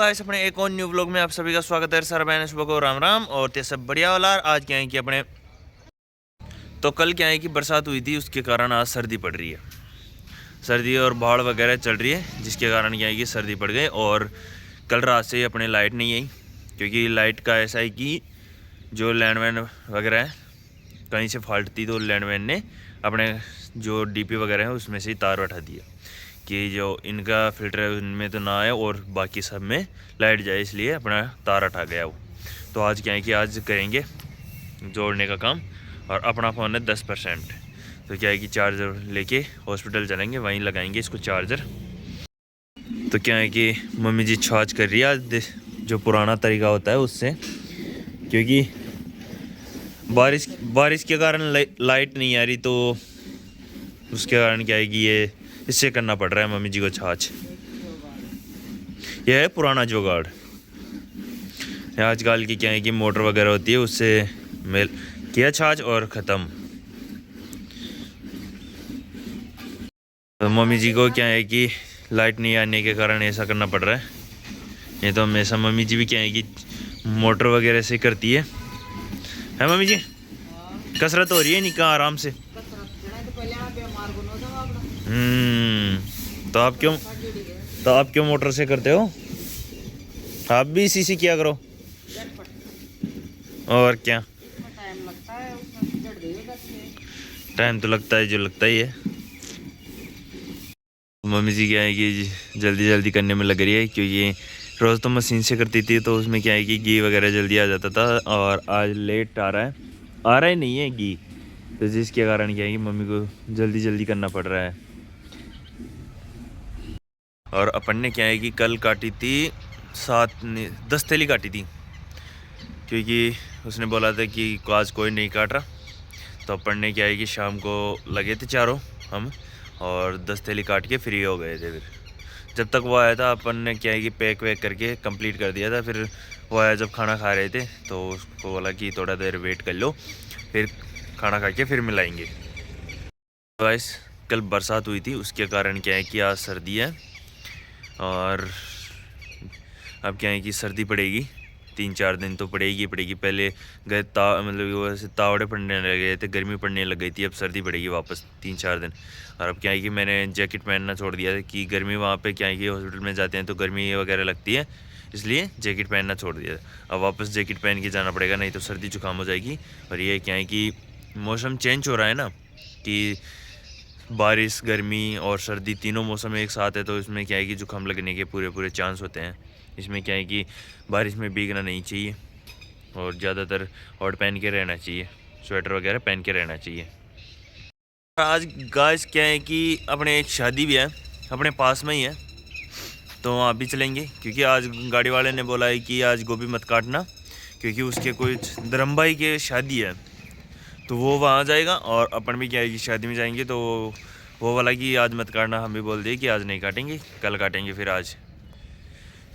Guys अपने एक और न्यू व्लॉग में आप सभी का स्वागत है। सर मैंने सुबह को राम राम और ते सब बढ़िया वाला। आज क्या है कि अपने तो कल क्या है कि बरसात हुई थी, उसके कारण आज सर्दी पड़ रही है। सर्दी और बाढ़ वगैरह चल रही है, जिसके कारण क्या है कि सर्दी पड़ गई। और कल रात से अपने लाइट नहीं आई, क्योंकि लाइट का ऐसा है कि जो लैंडमैन वगैरह है कहीं से फॉल्ट थी, तो लैंडमैन ने अपने जो डीपी वगैरह है उसमें से तार उठा दिया कि जो इनका फिल्टर है उनमें तो ना आए और बाकी सब में लाइट जाए, इसलिए अपना तार हटा गया वो। तो आज क्या है कि आज करेंगे जोड़ने का काम। और अपना फ़ोन है 10%, तो क्या है कि चार्जर लेके हॉस्पिटल चलेंगे, वहीं लगाएंगे इसको चार्जर। तो क्या है कि मम्मी जी छाछ कर रही है आज, जो पुराना तरीका होता है उससे, क्योंकि बारिश के कारण लाइट नहीं आ रही, तो उसके कारण क्या है कि ये इससे करना पड़ रहा है मम्मी जी को छाछ। यह है पुराना जुगाड़। आजकल की क्या है कि मोटर वगैरह होती है, उससे मेल किया छाछ और ख़त्म। तो मम्मी जी को क्या है कि लाइट नहीं आने के कारण ऐसा करना पड़ रहा है। ये तो हमेशा मम्मी जी भी क्या है कि मोटर वगैरह से करती है मम्मी जी? कसरत हो रही है निका आराम से। तो आप क्यों मोटर से करते हो? आप भी इसी से किया करो। और क्या, टाइम तो लगता है, जो लगता ही है। मम्मी जी क्या है कि जल्दी जल्दी करने में लग रही है, क्योंकि रोज़ तो मशीन से करती थी, तो उसमें क्या है कि घी वगैरह जल्दी आ जाता था, और आज लेट आ रहा है नहीं है घी, तो जिसके कारण क्या है कि मम्मी को जल्दी जल्दी करना पड़ रहा है। और अपन ने क्या है कि कल काटी थी 10 थैली काटी थी, क्योंकि उसने बोला था कि आज कोई नहीं काट रहा। तो अपन ने क्या है कि शाम को लगे थे चारों हम, और 10 थैली काट के फ्री हो गए थे। फिर जब तक वो आया था अपन ने क्या है कि पैक वैक करके कंप्लीट कर दिया था। फिर वो आया जब खाना खा रहे थे, तो उसको बोला कि थोड़ा देर वेट कर लो, फिर खाना खा के फिर मिलाएंगे। गाइस कल बरसात हुई थी, उसके कारण क्या है कि आज सर्दी है, और अब क्या है कि सर्दी पड़ेगी 3-4 दिन तो पड़ेगी। पहले गए मतलब वैसे तावड़े पड़ने लग गए थे, गर्मी पड़ने लग गई थी, अब सर्दी पड़ेगी वापस 3-4 दिन। और अब क्या है कि मैंने जैकेट पहनना छोड़ दिया था, कि गर्मी वहाँ पे क्या है कि हॉस्पिटल में जाते हैं तो गर्मी वगैरह लगती है, इसलिए जैकेट पहनना छोड़ दिया था। अब वापस जैकेट पहन के जाना पड़ेगा, नहीं तो सर्दी जुकाम हो जाएगी। और ये क्या है कि मौसम चेंज हो रहा है ना, कि बारिश गर्मी और सर्दी तीनों मौसम एक साथ है, तो इसमें क्या है कि जुकाम लगने के पूरे चांस होते हैं। इसमें क्या है कि बारिश में भीगना नहीं चाहिए, और ज़्यादातर हॉट पहन के रहना चाहिए, स्वेटर वगैरह पहन के रहना चाहिए। आज गाइस क्या है कि अपने एक शादी भी है अपने पास में ही है, तो वहाँ भी चलेंगे, क्योंकि आज गाड़ी वाले ने बोला है कि आज गोभी मत काटना, क्योंकि उसके कुछ धर्म भाई के शादी है, तो वो वहाँ जाएगा। और अपन भी क्या है कि शादी में जाएंगे, तो वो वाला कि आज मत काटना, हम भी बोल दिए कि आज नहीं काटेंगे, कल काटेंगे। फिर आज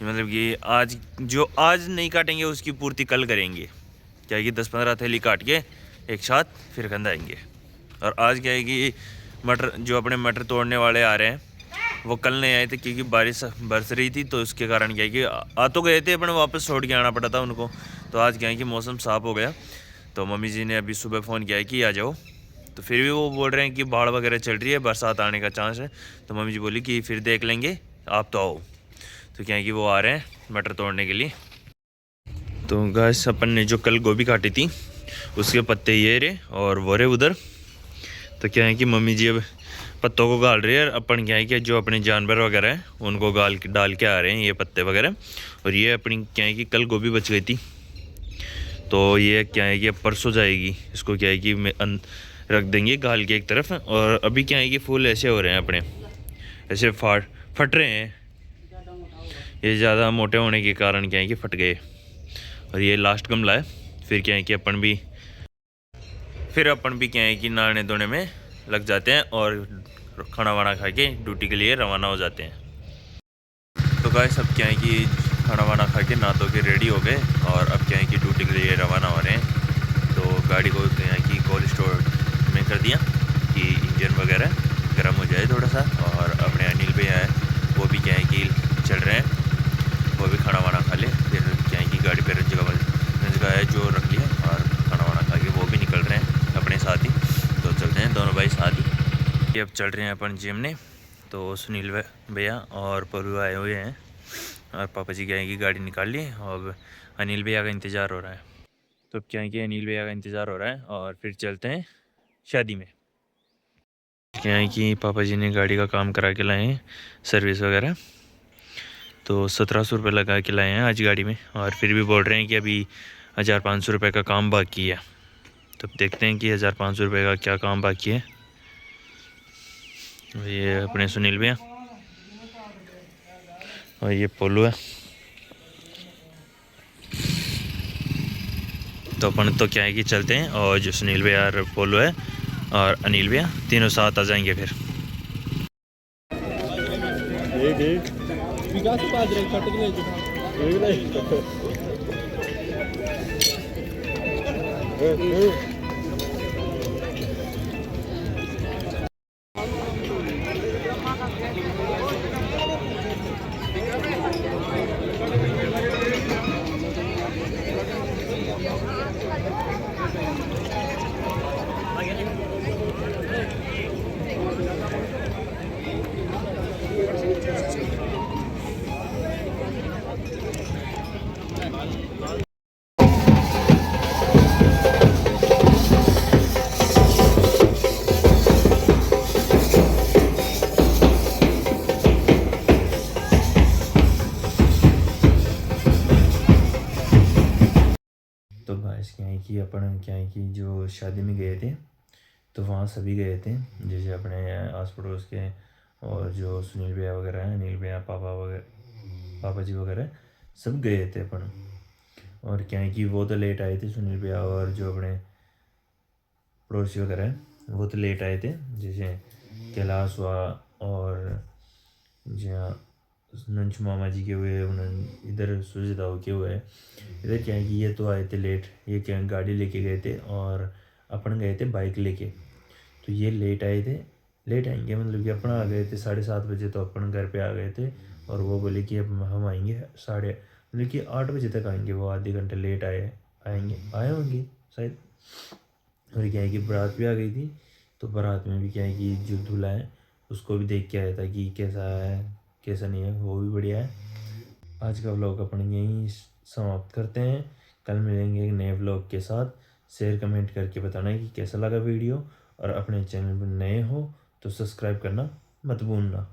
मतलब कि आज नहीं काटेंगे उसकी पूर्ति कल करेंगे। क्या है कि 10-15 थैली काट के एक साथ फिर खंदाएंगे। और आज क्या है कि जो अपने मटर तोड़ने वाले आ रहे हैं, वो कल नहीं आए थे, क्योंकि बारिश बरस रही थी, तो उसके कारण क्या है कि आ तो गए थे, अपने वापस छोड़ के आना पड़ा था उनको। तो आज क्या है कि मौसम साफ़ हो गया, तो मम्मी जी ने अभी सुबह फ़ोन किया है कि आ जाओ, तो फिर भी वो बोल रहे हैं कि बाढ़ वगैरह चल रही है, बरसात आने का चांस है। तो मम्मी जी बोली कि फिर देख लेंगे, आप तो आओ। तो क्या है कि वो आ रहे हैं मटर तोड़ने के लिए। तो गाइस अपन ने जो कल गोभी काटी थी, उसके पत्ते ये रहे और वो रहे उधर। तो क्या है कि मम्मी जी अब पत्तों को गाल रही है। अपन क्या है कि जो अपने जानवर वगैरह हैं उनको डाल के आ रहे हैं ये पत्ते वगैरह। और ये अपनी क्या है कि कल गोभी बच गई थी, तो ये क्या है कि अब परसों जाएगी, इसको क्या है कि रख देंगे गाल के एक तरफ। और अभी क्या है कि फूल ऐसे हो रहे हैं अपने, ऐसे फट रहे हैं, ये ज़्यादा मोटे होने के कारण क्या है कि फट गए। और ये लास्ट गमला है। फिर क्या है कि अपन भी क्या है कि नहाने धोने में लग जाते हैं, और खाना वाना खा के ड्यूटी के लिए रवाना हो जाते हैं। तो गाइस अब क्या है कि खाना वाना खा के नहा धो के रेडी हो गए, और अब क्या है कि ड्यूटी के लिए रवाना हो रहे हैं। तो गाड़ी को क्या है कि कोल्ड स्टोर में कर दिया कि इंजन वगैरह गर्म हो जाए थोड़ा सा। और अपने अनिल भैया है, वो भी क्या है कि चल रहे हैं वो भी खाना वाना खा ले, फिर क्या है कि गाड़ी पर जगह है जो रख लिया और खाना वाना खा के वो भी निकल रहे हैं अपने साथ ही। तो चलते हैं दोनों भाई साथ ही। ये अब चल रहे हैं अपन जिम ने। तो सुनील भैया और पलू आए हुए हैं और पापा जी क्या है कि गाड़ी निकाल ली और अनिल भैया का इंतज़ार हो रहा है। तो अब क्या है कि अनिल भैया का इंतज़ार हो रहा है और फिर चलते हैं शादी में। क्या है कि पापा जी ने गाड़ी का काम करा के लाए हैं, सर्विस वगैरह। तो 1700 रुपये लगा के लाए हैं आज गाड़ी में, और फिर भी बोल रहे हैं कि अभी 1500 रुपये का काम बाकी है। तो अब देखते हैं कि 1500 रुपये का क्या काम बाकी है। ये अपने सुनील भैया और ये पोलू है। तो अपन तो क्या है कि चलते हैं, और जो सुनील भैया और पोलू है और अनिल भैया तीनों साथ आ जाएंगे फिर। तो गाइस क्या है कि अपन क्या है कि जो शादी में गए थे तो वहाँ सभी गए थे, जैसे अपने आस पड़ोस के और जो सुनील भैया वगैरह हैं, अनिल भैया, पापा वगैरह, पापा जी वगैरह सब गए थे अपन। और क्या है कि वो तो लेट आए थे, सुनील भैया और जो अपने पड़ोसी वगैरह हैं वो तो लेट आए थे, जैसे कैलाश हुआ और जहाँ नंच मामा जी के हुए, उन्होंने इधर सुजताओ के हुए। इधर क्या है कि ये तो आए थे लेट, ये क्या गाड़ी लेके गए थे और अपन गए थे बाइक लेके। तो ये लेट आए थे, लेट आएंगे मतलब कि अपन आ गए थे 7:30 बजे, तो अपन घर पे आ गए थे। और वो बोले कि अब हम आएंगे मतलब कि 8 बजे तक आएंगे। वो आधे घंटे लेट आए होंगे शायद। और क्या है कि बारात भी आ गई थी, तो बारात में भी क्या है कि जो दूल्हा है उसको भी देख के आया था कि कैसा है कैसा नहीं है, वो भी बढ़िया है। आज का व्लॉग अपन यहीं समाप्त करते हैं। कल मिलेंगे एक नए व्लॉग के साथ। शेयर कमेंट करके बताना कि कैसा लगा वीडियो, और अपने चैनल पर नए हो तो सब्सक्राइब करना मत भूलना।